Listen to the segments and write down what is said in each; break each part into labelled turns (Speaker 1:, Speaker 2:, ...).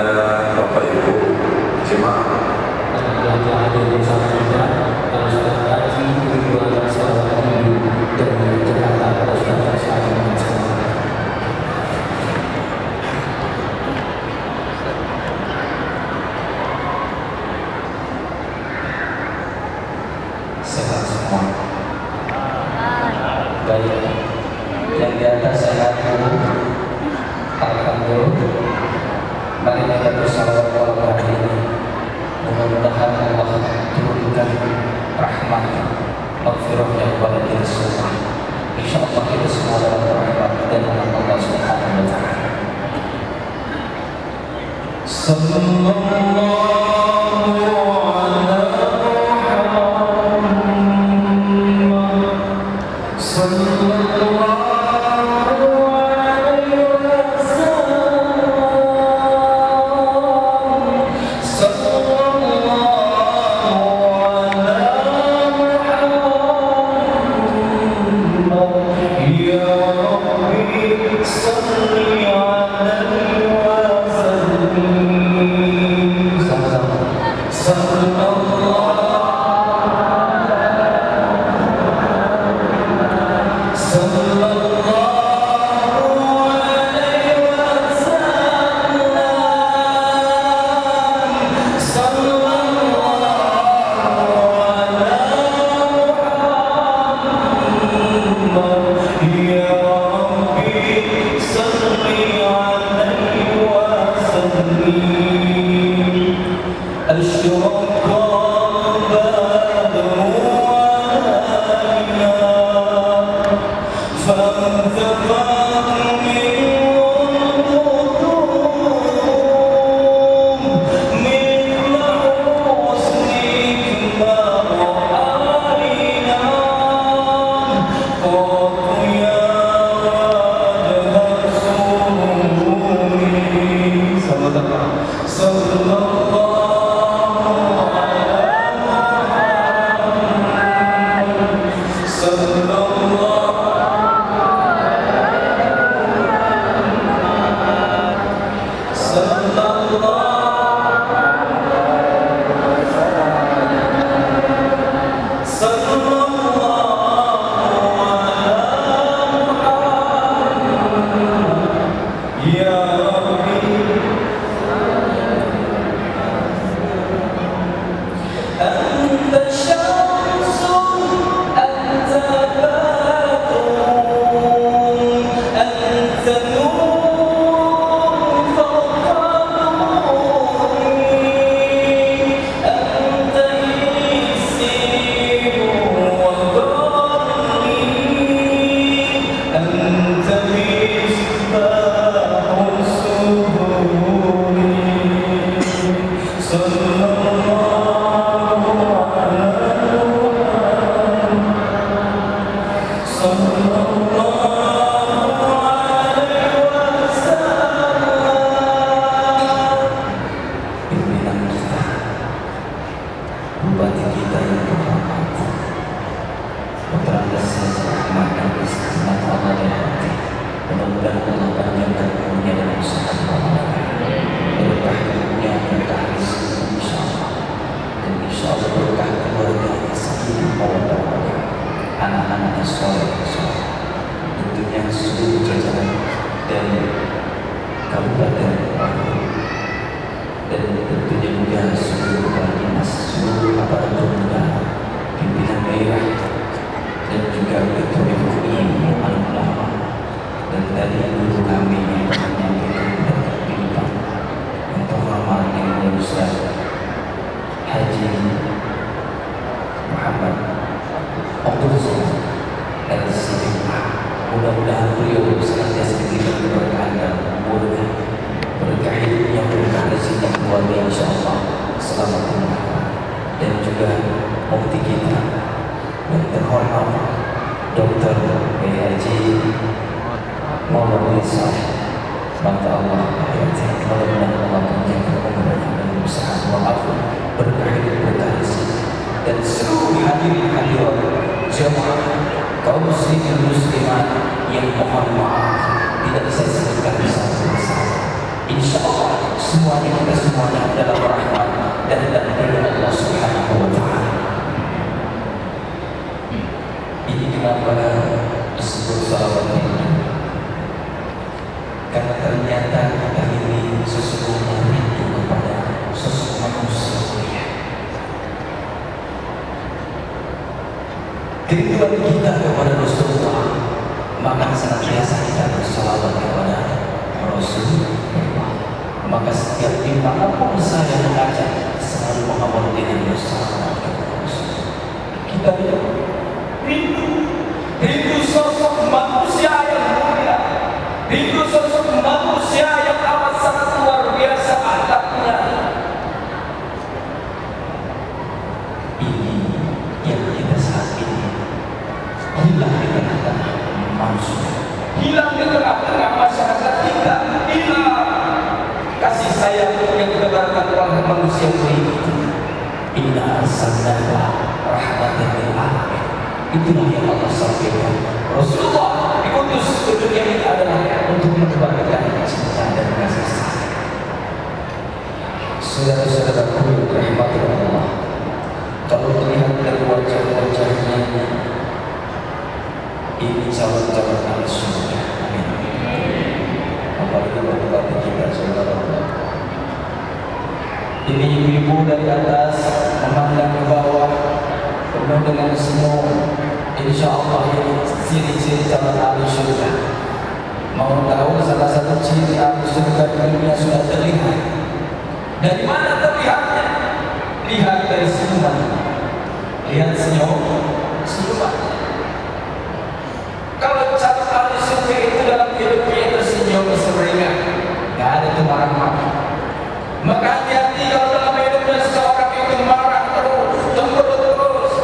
Speaker 1: Bapak Ibu jemaah
Speaker 2: yang hadir bersama kita, Ustaz Haji Ridwan Salih dari Jakarta, Ustaz Haji dengan semangat. Sehat semua. Baik. Yang di atas sehat dulu. Alhamdulillah. Mari kita bersalawat kepada hari ini. Mudah-mudahan Allah turunkan rahmat maghfirahnya kepada kita semua. InsyaAllah kita semua dalam rahmat dan Allah Subhanahu wa ta'ala. Sallallahu ala Muhammad sallallahu anak-anaknya soleh, tentunya seluruh jajaran dari kabupaten dan tentunya juga seluruh kepala dinas, seluruh aparatur negara, pimpinan daerah dan juga ketua MUI yang paling lama, dan tadi guru kami yang menyampaikan pendapat bimbang yang terhormat yang Ustaz Haji Muhammad dan sejumlah mudah-mudahan beliau senantiasa diberikan keberkahan dan umurnya, berkah hidupnya, berkah rezeki keluarga insyaallah selamat tinggal, dan juga mufti kita yang terhormat Dr. Haji Muhammad Salih, maka Allah mudah-mudahan Allah menjaga umurnya dan berusaha wa'afu, berkah hidup, berkah rezeki, dan seluruh hadirin hadirat jemaah kaum muslimin muslimat yang mohon maaf tidak saya sebutkan satu persatu. Insyaallah semuanya kita semuanya adalah rahmat dan dari Allah Subhanahu wa Ta'ala. Ini kenapa disebut salawat ini? Karena ternyata kita ini sesungguhnya rindu kepada sosok manusia mulia. Kerinduan kita kepada Rasulullah, maka senantiasa kita bersalawat kepada Rasulullah. Maka setiap dimanapun saya mengajak, selalu mengamalkan dengan bersalawat kepada Rasulullah. Kita rindu sosok manusia yang mulia, rindu sosok manusia yang amat sangat luar biasa akhlaknya. Ini yang kita saat ini hilang di tengah-tengah manusia, hilang di tengah-tengah masyarakat kita, hilang kasih sayang yang ditebarkan oleh manusia ini. Inna arsalnaka rahmatan lil alamin. Itulah yang Allah sampaikan. Rasulullah diutus ke dunia ini adalah untuk menebarkan cinta dan kasih sayang. Saudara-saudaraku rahmati Allah, kalau melihat dari wajah-wajahnya, ini calon-calon ahli surga. Amin. Apalagi bagi kita saudara. Ini ibu-ibu dari atas memandang ke bawah, penuh dengan senyum. Insya Allah ini ciri-ciri calon ahli surga. Mau tahu salah satu ciri ahli surga di dunia sudah terlihat. Dari mana terlihatnya? Lihat dari senyuman. Lihat senyuman. Kalau calon ahli surga itu dalam hidupnya itu senyum berseringat, nggak ada itu marah-marah. Maka hati-hati kalau dalam hidupnya seseorang itu marah terus, cemberut terus.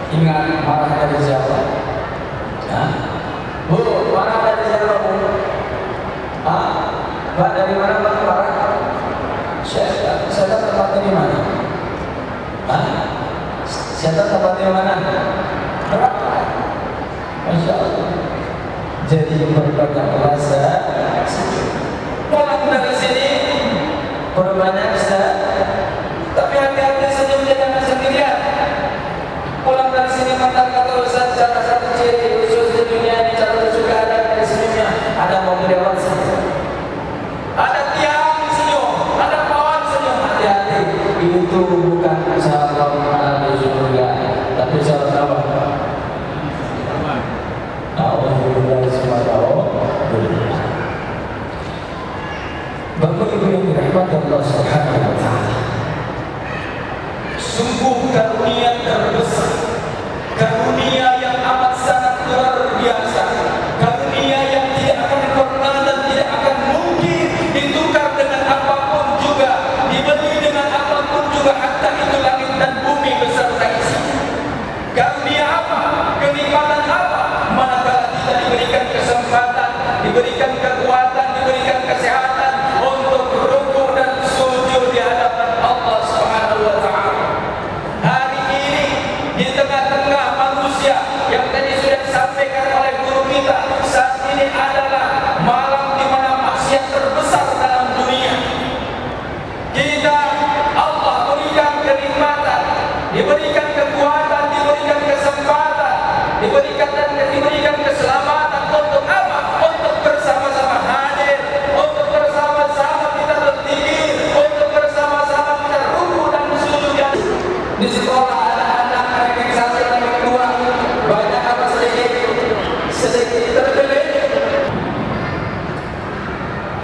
Speaker 2: Ingat, marah dari siapa? Hah? Bu, marah dari siapa, Bu? Hah? Mbak, dari mana Mbak marah? Syaitan tempatnya di mana? Hah? Syaitan tempatnya di mana? Neraka. Masya Allah. Jadi berbanyak rasa. Pulang dari sini berbanyak Ustaz, tapi hati-hati senyumnya jangan sendirian. Pulang dari sini mantan kata Ustaz, salah satu ciri khusus di dunia ini calon surga ada dari senyumnya. Ada mobil dewasa, ada tiang senyum, ada pohon senyum. Hati-hati, itu bukan calon ahli surga, tapi calon apa? Alhamdulillah subhanahu. Bapak Ibu yang dirahmati Allah Subhanahu wa Ta'ala, sungguh karunia terbesar, karunia yang amat sangat luar biasa, karunia yang tidak akan pernah dan tidak akan mungkin ditukar dengan apapun juga, dibeli dengan apapun juga, hatta itu langit dan bumi beserta isinya. Karunia apa? Kenikmatan apa? Manakala kita diberikan kesempatan, diberikan kekuatan, diberikan kesehatan untuk rukuk dan sujud di hadapan Allah Subhanahu wa Ta'ala. Hari ini di tengah-tengah manusia yang tadi sudah disampaikan oleh guru kita, saat ini adalah malam di mana maksiat terbesar dalam dunia. Kita Allah berikan kenikmatan, diberikan kekuatan, diberikan kesempatan, diberikan keselamatan untuk apa? Untuk bersama-sama hadir, untuk bersama-sama kita berzikir, untuk bersama-sama kita rukuk dan sujud. Di sekolah anak-anak ranking 1, ranking 2, banyak apa sedikit terpilih.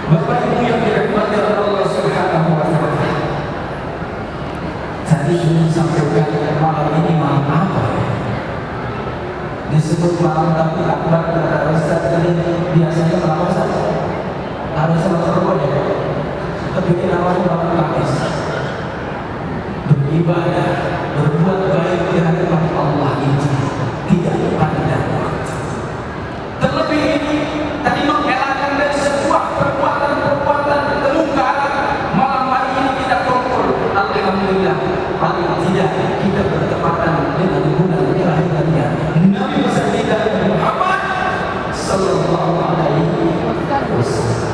Speaker 2: Bapak Ibu yang dirahmati Allah Subhanahu wa Ta'ala, tadi sudah sampaikan malam ini malam apa ya? Disebut malam tapi akbar kata Ustaz tadi biasanya malam saja. Harus sama perempuan ya. Tapi namanya malam Kamis. Beribadah, berbuat baik di hadapan Allah itu tidak pandang waktu. Terlebih ini tadi mengelakkan dari sebuah perbuatan kemungkaran. Malam hari ini kita kumpul, alhamdulillah. Paling tidak kita bertepatan dengan bulan kelahirannya Nabi besar kita Muhammad Sallallahu Alaihi Wasallam.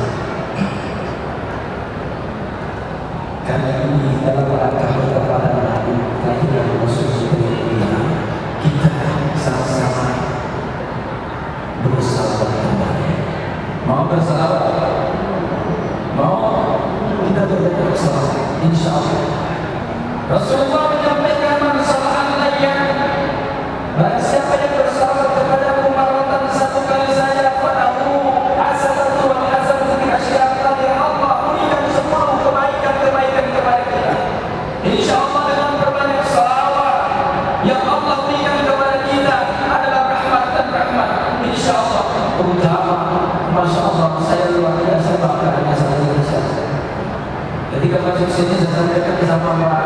Speaker 2: masuk sini saya sampaikan sama Pak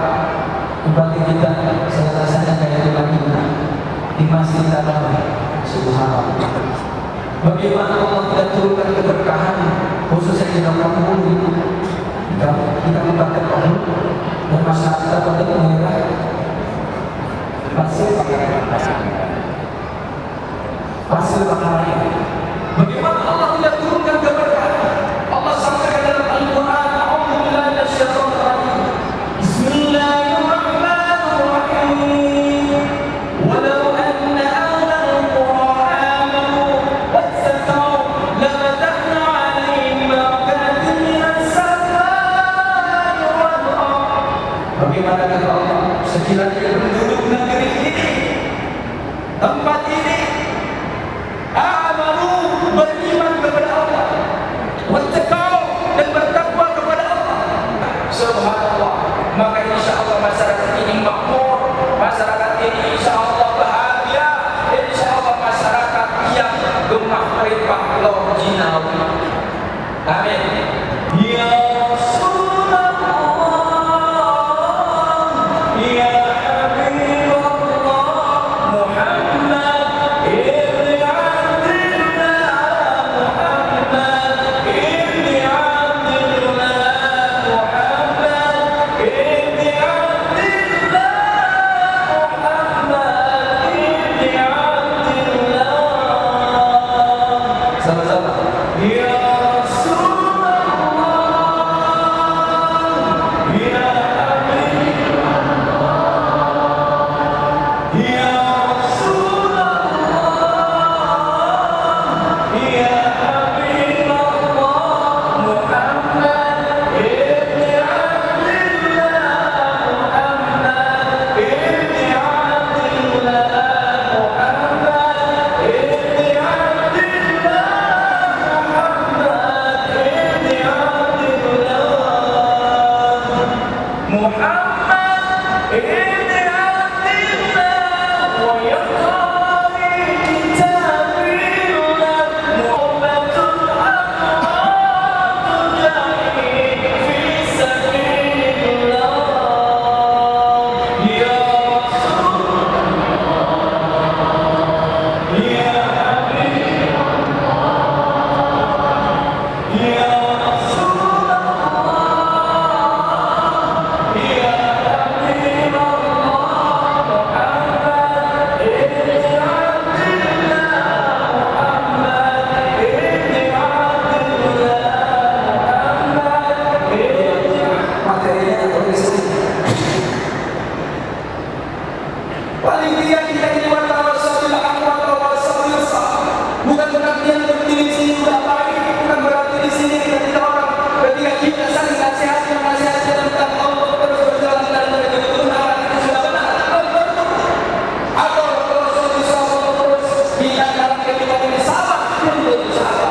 Speaker 2: Bupati kita, saya rasanya kayak di Madinah, di Masjid Nabawi. Subhanallah. Bagaimana Allah tidak turunkan keberkahan khususnya di dalam kampung ini. Kita membakar pohon dan masyarakat pada mengira pasir pakaraya. Bagaimana Allah tidak turunkan keberkahan? Allah sampaikan dalam Al-Quran, A'udzubillahi minasyaitonir rajim. Bismillahirrahmanirrahim. Walau anna ahlal qura amanu wattaqaw lafatahna 'alaihim barakatin minas samaa'i wal ardh. Bagaimana kata Allah, sekiranya penduduk negeri ini, tempat ini, beriman kepada Allah, wattaqau, dan bertakwa kepada Allah. Subhanallah. Maka insya Allah masyarakat ini makmur, masyarakat ini insya Allah bahagia, insya Allah masyarakat yang gemah rempah lor jinawi. Amin. Ya Rasulullah, ya Habibullah Muhammad ibn Abdillah, Muhammad ibn Abdillah, Muhammad ibn Abdillah, Muhammad ibn Abdillah. Sama-sama. Ya Rasulullah, ya Habibullah, ya Rasulullah, ya Habibullah, Muhammad ibn Abdillah, Muhammad ibn Abdillah, Muhammad ibn Abdillah, Muhammad ibn Abdillah, Muhammad ibn Abdillah, wa yaqari kitabillah, muhammadun amratu jahid fi sabilillah. Ya Rasulullah, ya Habibullah, ya Rasulullah, ya Habibullah, Muhammad ibn Abdillah, Muhammad ibn Abdillah, Muhammad ibn. Materinya tulis paling tidak kita ini watawassabil haqq watawassabil sabr. Bukan berarti yang berdiri di sini sudah baik, bukan berarti di sini kita tidak orang. Ketika kita saling nasihat tentang Allah terus berjalan dalam kebenaran, itu sudah benar. Atau Rasul terus kita dalam kehidupan ini sabar, untuk sabar.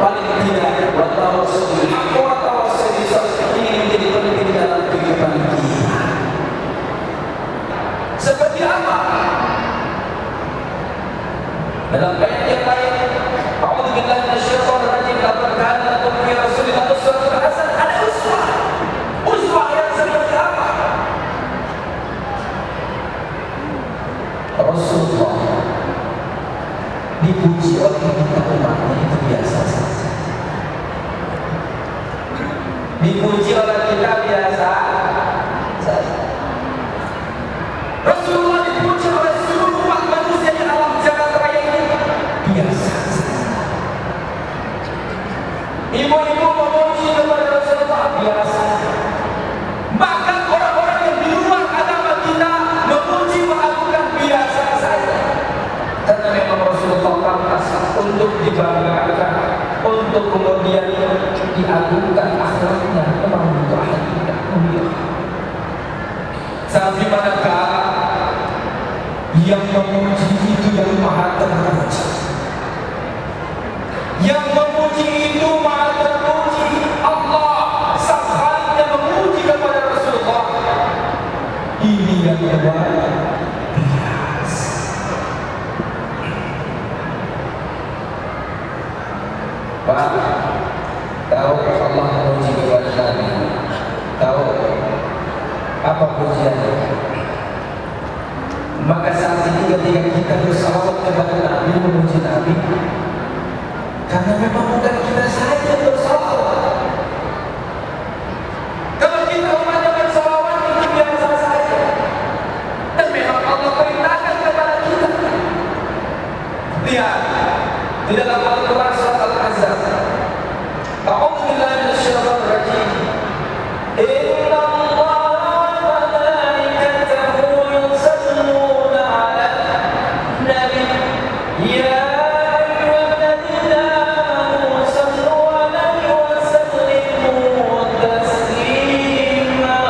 Speaker 2: Paling tidak watawassabil haqq watawassabil sabr ini menjadi penting dalam kehidupan kita. Seperti apa? Dalam ayat yang lain, A'udzubillahi minasyaitonir rajim, laqad kana lakum fi Rasulillah uswatun hasanah. Ada uswah. Uswah yang seperti apa? Rasulullah dipuji oleh kita umatnya itu biasa saja. Dipuji oleh kita biasa saja. Rasulullah dipuji oleh seluruh umat manusia di alam jagat raya ini biasa saja. Ibu-ibu memuji kepada Rasulullah biasa. Bahkan orang-orang yang di luar agama kita memuji mengagungkan biasa saja. Karena memang Rasulullah pantas untuk dibanggakan, untuk kemudian diagungkan akhlaknya, memang untuk hakikat mulia. Sampai manakala yang memuji itu yang maha terpuji, yang memuji itu maha terpuji, Allah sang Khalik yang memuji kepada Rasulullah. Ini yang luar biasa. Pak, tahu Allah memuji kepada Nabi, tahu ketika kita bersalawat kepada Nabi, memuji Nabi, karena memang bukan kita saja yang bersalawat. Kalau kita umatnya bersalawat itu biasa saja, dan memang Allah perintahkan kepada kita. Lihat di dalam Al-Quran surat Al-Ahzab, A'udzu billahi minasyaitonir rajim. Inna Allaha wa malaikatahu yusalluna 'alan nabi ya ayyuhalladzina amanu sallu 'alaihi wa sallimu taslima.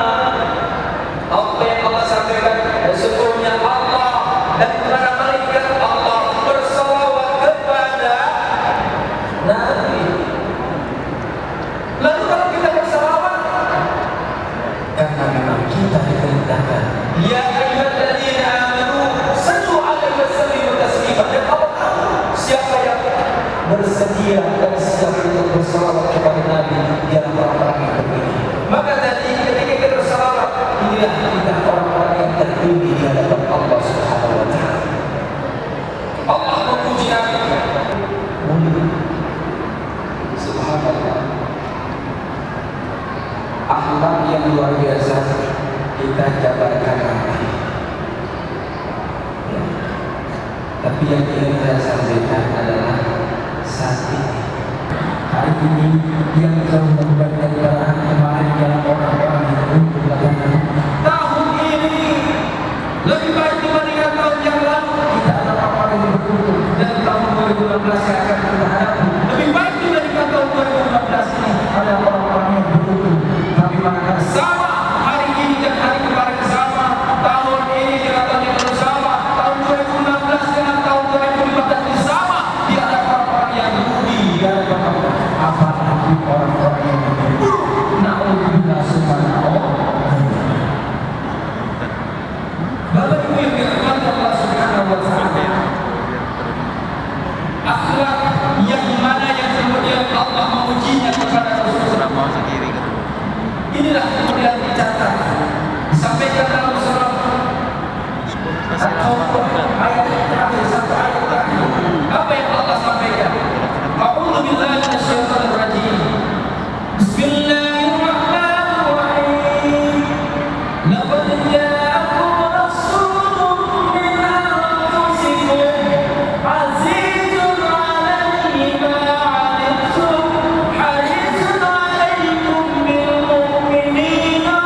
Speaker 2: Apa yang Allah sampaikan, sesungguhnya Allah dan para malaikat Allah bersalawat kepada Nabi. Lalu kalau kita bersalawat, karena memang kita diperintahkan, ya ayyuhalladzina amanu sallu 'alaihi wa sallimu taslima. Dan Allah tahu siapa yang bersedia dan siap untuk bersalawat kepada Nabi di dalam orang-orang yang begini. Maka tadi ketika kita bersalawat, inilah kita orang-orang yang tertinggi di hadapan Allah Subhanahu wa taala. Allah memuji Nabi. Subhanallah. Akhlak yang luar biasa kita jabarkan nanti. Ya. Tapi yang ingin saya sampaikan adalah saat ini. Hari ini yang kemudian daripada kemarin yang orang-orang yang untuk belakangan. Tahun ini lebih baik dibandingkan tahun yang lalu. Kita adalah orang yang beruntung, dan tahun 2016 yang akan kita hadapi lebih baik dibandingkan tahun 2015 ini. Ada orang-orang yang beruntung. Tapi manakala sama hari ini dan hari kemarin sama, tahun ini dengan tahun yang lalu sama, tahun 2016 dengan tahun 2015 sama, di hadapan orang yang rugi, di hadapan Allah. Apalagi orang-orang yang begitu. Na'udzubillah subhanahu. Bapak Ibu yang dirahmati Allah Subhanahu wa taala, akhlak yang mana yang kemudian Allah memujinya kepada Rasulullah. Inilah kemudian dicatat, disampaikan dalam surat At-Taubah ayat terakhir sampai ayat terakhir. Apa yang Allah sampaikan? A'udzu billahi minasyaitonir rajim. Bismillahirrahmanirrahim. Laqad ja'akum rasulun min anfusikum 'azizun 'alaihi ma 'anittum harisun 'alaikum bil mu'minina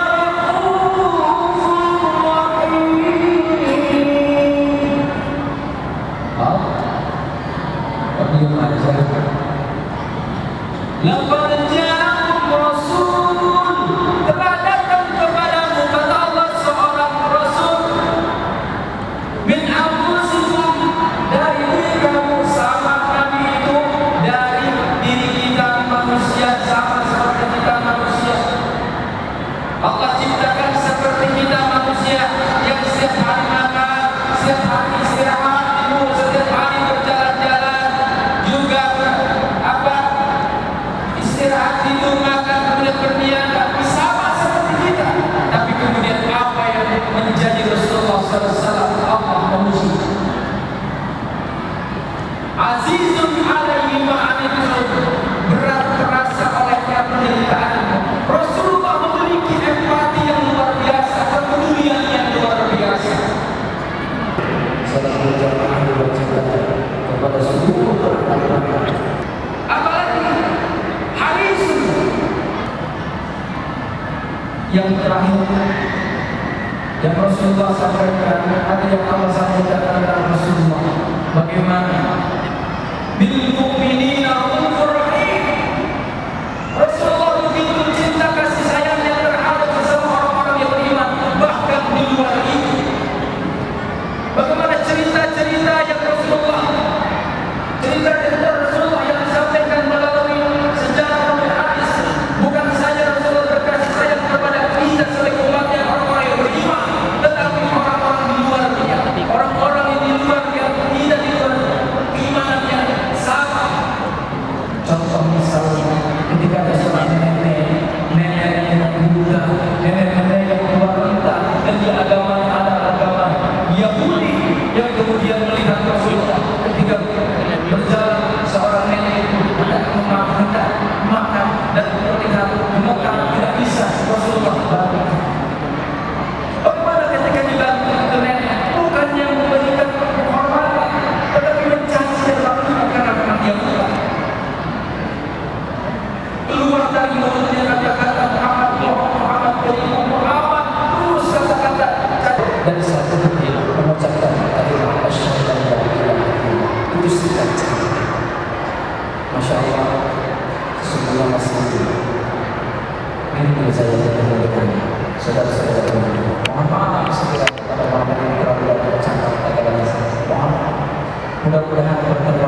Speaker 2: raufur rahim. Diam aja. Laqad ja'akum rasul, telah datang kepadamu, kata Allah, seorang rasul min anfusikum, dari diri kamu. Sama Nabi itu dari diri kita manusia, sama seperti kita manusia. Allah ciptakan seperti kita manusia yang setiap hari makan, setiap hari istirahat, setiap hari berjalan-jalan, juga istirahat, tidur, makan, kemudian berniaga, sama seperti kita. Tapi kemudian apa yang menjadi Rasulullah SAW? Allah memuji. Azizun 'alaihi ma 'anittum, berat terasa olehnya penderitaan. Rasulullah memiliki empati yang luar biasa, kepedulian yang luar biasa. Salam berjamaah diwajibkan kepada seluruh orang-orang. Apalagi harisun. Yang terakhir yang Rasulullah sampaikan, ada yang Allah sampaikan kepada Rasulullah, bagaimana bil mu'minina raufur rahim. Rasulullah begitu cinta kasih sayangnya terhadap sesama orang-orang yang beriman, bahkan di luar itu. Bagaimana cerita-cerita yang Rasulullah, cerita-cerita Rasulullah yang disampaikan melalui sejarah dan hadis, bukan saja Rasulullah berkasih sayang kepada kita sebagai umatnya, orang-orang yang beriman, tetapi orang-orang di luarnya, orang-orang yang di luar yang tidak di luar keimanan yang sama. Contoh misalnya ketika ada seorang nenek yang Buddha, nenek yang keluar kita, dan di agama ada agama Yahudi yang saya dengan saudara-saudara mohon maaf sekiranya pada malam ini terlalu banyak cakap kata-kata mohon maaf. Mudah-mudahan pertemuan